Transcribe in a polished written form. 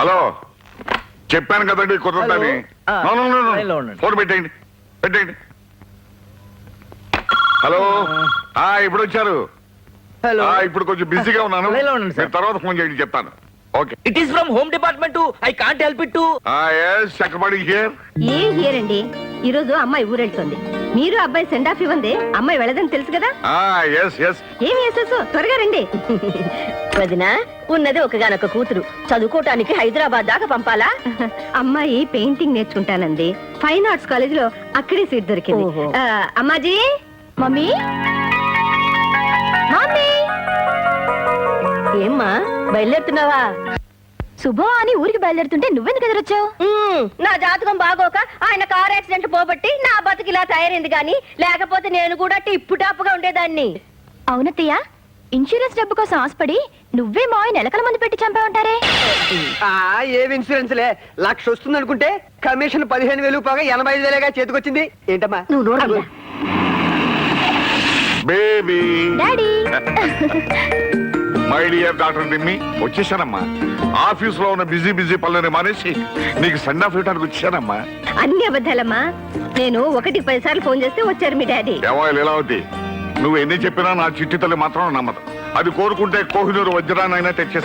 Hello, చెప్పాను కదండి కుదరదని. ఫోన్ పెట్టేయండి, పెట్టేయండి. హలో, ఇప్పుడు వచ్చారు. ఇప్పుడు కొంచెం బిజీగా ఉన్నాను, మీరు తర్వాత ఫోన్ చేయండి, చెప్తాను. Okay. It is from home department. I can't help it to. చక్కబడి here. ఏం హియర్ అండి, ఈ రోజు అమ్మాయి ఊరెళ్తుంది. మీరు అబ్బాయి సెండ్ ఆఫ్ ఇవ్వండి, అమ్మాయి వెళ్ళదని తెలుసు కదా. ఏం వేసేసు, త్వరగా రండి. వదినా, ఉన్నది ఒకగానొక కూతురు, చదువుకోవటానికి హైదరాబాద్ దాకా పంపాలా? అమ్మాయి పెయింటింగ్ నేర్చుకుంటానండి, ఫైన్ ఆర్ట్స్ కాలేజ్ లో అక్కడే సీట్ దొరికింది. అమ్మాజీ. మమ్మీ, మమ్మీ, ఏమ్మా బయలుదేరుతున్నావా? శుభం అని ఊరికి బయలుదేరుతుంటే నువ్వెందుకు ఎదురొచ్చావు? నా జాతకం బాగోక ఆయన కార్ యాక్సిడెంట్ పోబట్టి నా బతుకు ఇలా తయారైంది గాని, లేకపోతే నేను కూడా టిప్పు టాప్గా ఉండేదాన్ని. అవునత్తయ్య, ఇన్సూరెన్స్ డబ్బు కోసం ఆశపడి నువ్వే మావి నెలకల మంది పెట్టి చంపా ఉంటారే. ఏం ఇన్సూరెన్స్ లే, 1,00,000 వస్తుంది అనుకుంటే కమిషన్ 15,000 పోగా 85,000గా చేతికొచ్చింది. ఏంటమ్మా నువ్వు నోడు. Baby. Daddy. My dear doctor దిమ్మి, వచ్చేసానమ్మా. ఆఫీస్ లో ఉన్న బిజీ పనులని మానేసి నీకు సెండ్ ఆఫ్ ఇవ్వడానికి వచ్చానమ్మా. అన్ని అబద్ధాలమ్మా, నేను 1-10 సార్లు ఫోన్ చేస్తే వచ్చారు మీ డాడీ. లీలావతి, నువ్వు ఎన్ని చెప్పినా నా చిట్టి తల్లి మాత్రం నమ్మదు. అది కోరుకుంటే కోహినూరు వజ్రాన్నైనా తెచ్చేస్తా.